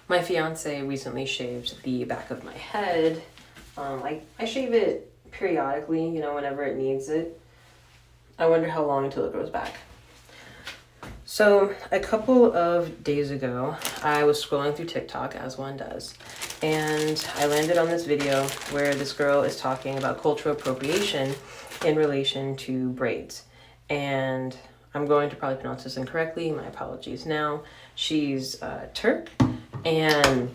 My fiance recently shaved the back of my head. I shave it periodically, whenever it needs it. I wonder how long until it grows back. So a couple of days ago, I was scrolling through TikTok, as one does, and I landed on this video where this girl is talking about cultural appropriation in relation to braids. And I'm going to probably pronounce this incorrectly. My apologies now. She's Turk, and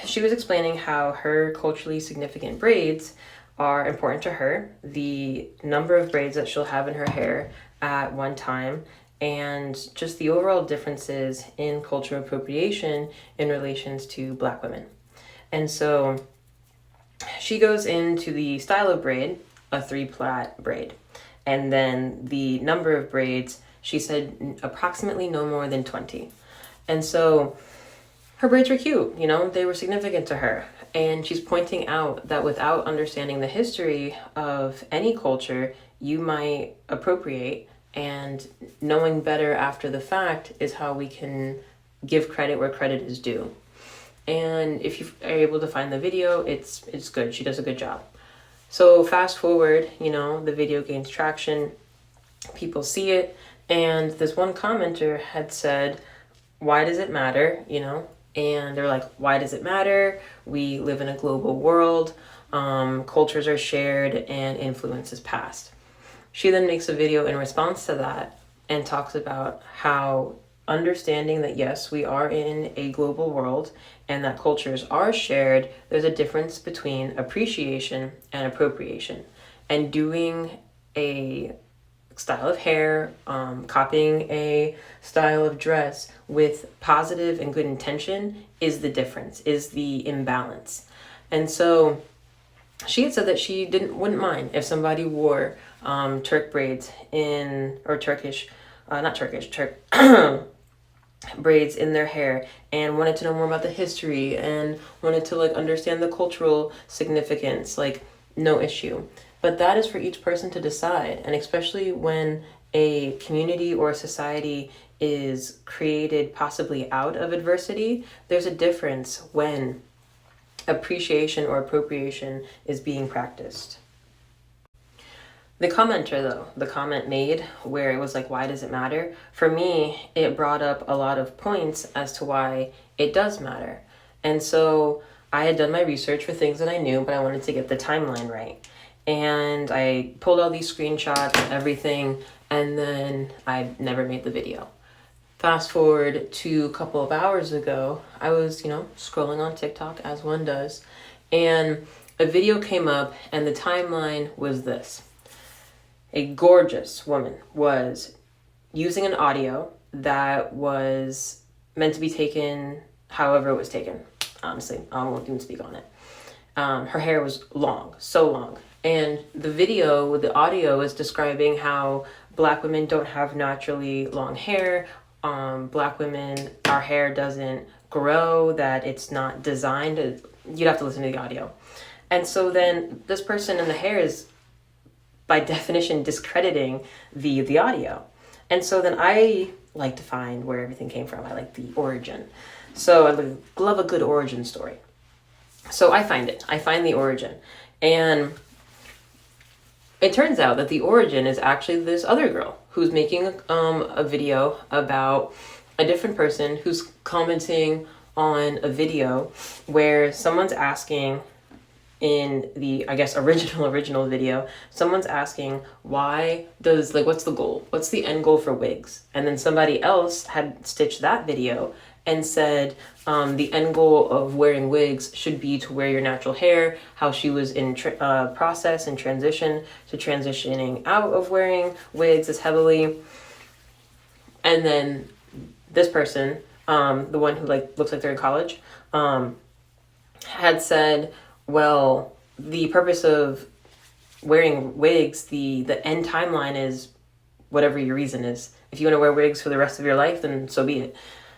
she was explaining how her culturally significant braids are important to her, the number of braids that she'll have in her hair at one time, and just the overall differences in cultural appropriation in relations to Black women. And so she goes into the style of braid, a 3-plait braid, and then the number of braids, she said approximately no more than 20. And so her braids were cute, they were significant to her. And she's pointing out that without understanding the history of any culture, you might appropriate, and knowing better after the fact is how we can give credit where credit is due. And if you are able to find the video, it's good. She does a good job. So fast forward, the video gains traction, people see it, and this one commenter had said, why does it matter, And they're like, why does it matter? We live in a global world. Cultures are shared and influence is passed. She then makes a video in response to that and talks about how understanding that, yes, we are in a global world and that cultures are shared, there's a difference between appreciation and appropriation. And doing a style of hair, copying a style of dress with positive and good intention is the difference, is the imbalance. And so she had said that she wouldn't mind if somebody wore Turk braids Turk braids in their hair and wanted to know more about the history and wanted to understand the cultural significance, no issue. But that is for each person to decide. And especially when a community or a society is created possibly out of adversity, there's a difference when appreciation or appropriation is being practiced. The commenter, though, the comment made where it was like, why does it matter? For me, it brought up a lot of points as to why it does matter. And so I had done my research for things that I knew, but I wanted to get the timeline right. And I pulled all these screenshots and everything, and then I never made the video. Fast forward to a couple of hours ago, I was, scrolling on TikTok as one does, and a video came up and the timeline was this. A gorgeous woman was using an audio that was meant to be taken however it was taken. Honestly, I won't even speak on it. Her hair was long, so long. And the audio is describing how Black women don't have naturally long hair. Black women, our hair doesn't grow, that it's not designed. You'd have to listen to the audio. And so then this person in the hair is, by definition, discrediting the audio. And so then I like to find where everything came from. I like the origin. So I love a good origin story. So I find the origin. And it turns out that the origin is actually this other girl who's making a video about a different person who's commenting on a video where someone's asking in the, original video, someone's asking, what's the goal? What's the end goal for wigs? And then somebody else had stitched that video and said the end goal of wearing wigs should be to wear your natural hair, how she was in process and transition to transitioning out of wearing wigs as heavily. And then this person, the one who looks like they're in college, had said, well, the purpose of wearing wigs, the end timeline is whatever your reason is. If you want to wear wigs for the rest of your life, then so be it.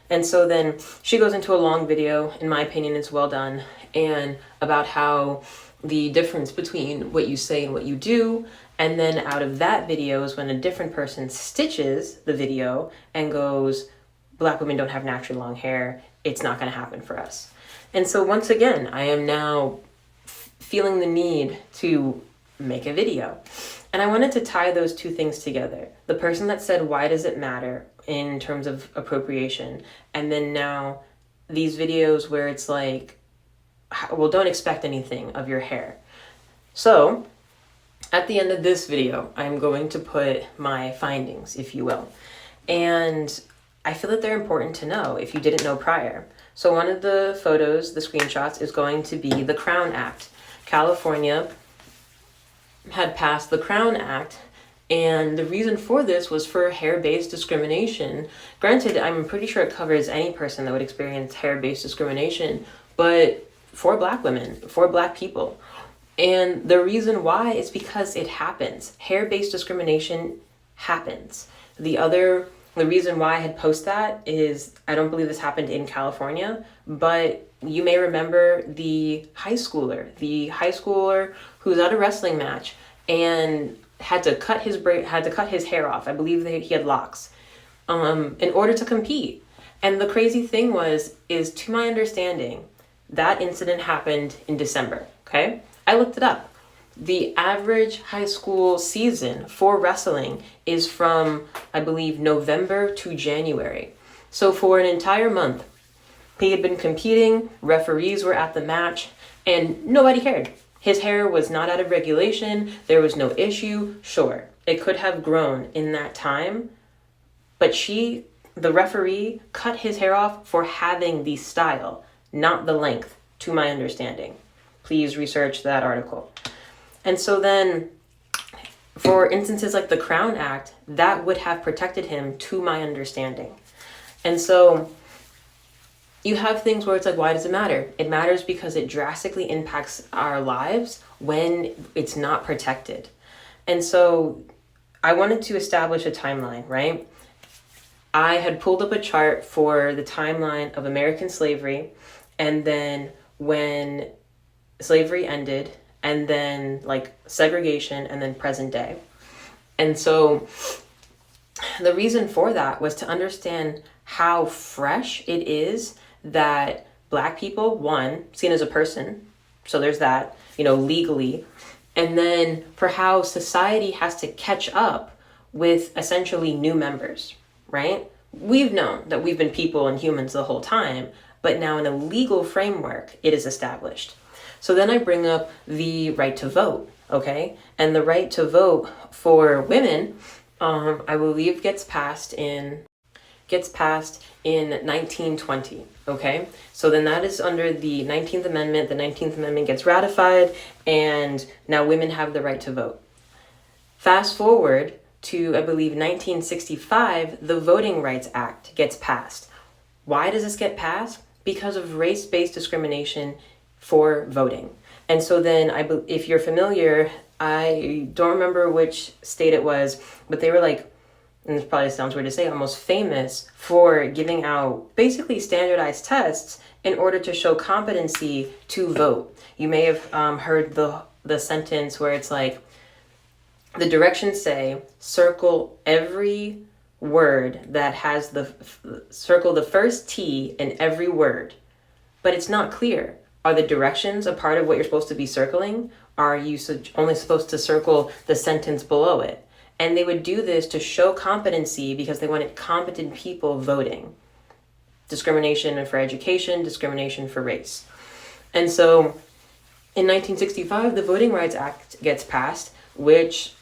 And so then she goes into a long video, in my opinion, it's well done, and about how the difference between what you say and what you do. And then out of that video is when a different person stitches the video and goes, Black women don't have naturally long hair. It's not going to happen for us. And so once again, I am now feeling the need to make a video. And I wanted to tie those two things together. The person that said, why does it matter in terms of appropriation? And then now these videos where it's like, well, don't expect anything of your hair. So at the end of this video, I'm going to put my findings, if you will. And I feel that they're important to know if you didn't know prior. So one of the photos, the screenshots, is going to be the Crown Act. California had passed the Crown Act, and the reason for this was for hair-based discrimination. Granted, I'm pretty sure it covers any person that would experience hair-based discrimination, but for Black women, for Black people. And the reason why is because it happens. Hair-based discrimination happens. The reason why I had posted that is I don't believe this happened in California, but you may remember the high schooler who's at a wrestling match and had to cut his hair off. I believe that he had locks in order to compete. And the crazy thing is to my understanding, that incident happened in December. Okay, I looked it up. The average high school season for wrestling is from, I believe, November to January. So for an entire month, he had been competing, referees were at the match, and nobody cared. His hair was not out of regulation, there was no issue. Sure, it could have grown in that time, but the referee, cut his hair off for having the style, not the length, to my understanding. Please research that article. And so then, for instances like the Crown Act, that would have protected him, to my understanding. And so you have things where it's like, why does it matter? It matters because it drastically impacts our lives when it's not protected. And so I wanted to establish a timeline, right? I had pulled up a chart for the timeline of American slavery, and then when slavery ended, and then like segregation, and then present day. And so the reason for that was to understand how fresh it is that Black people, one, seen as a person, so there's that, legally, and then for how society has to catch up with essentially new members, right? We've known that we've been people and humans the whole time, but now in a legal framework, it is established. So then I bring up the right to vote, okay? And the right to vote for women, I believe gets passed in 1920, okay? So then that is under the 19th Amendment. The 19th Amendment gets ratified, and now women have the right to vote. Fast forward to, I believe, 1965, the Voting Rights Act gets passed. Why does this get passed? Because of race-based discrimination for voting. And so then, if you're familiar, I don't remember which state it was, but they were like, and this probably sounds weird to say, almost famous for giving out basically standardized tests in order to show competency to vote. You may have heard the sentence where it's like, the directions say, circle every word that has circle the first T in every word. But it's not clear. Are the directions a part of what you're supposed to be circling? Are you only supposed to circle the sentence below it? And they would do this to show competency because they wanted competent people voting. Discrimination for education, discrimination for race. And so in 1965, the Voting Rights Act gets passed, which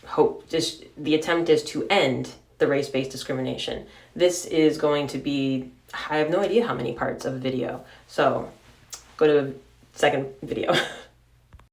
the attempt is to end the race-based discrimination. This is going to be, I have no idea how many parts of a video. So go to the second video.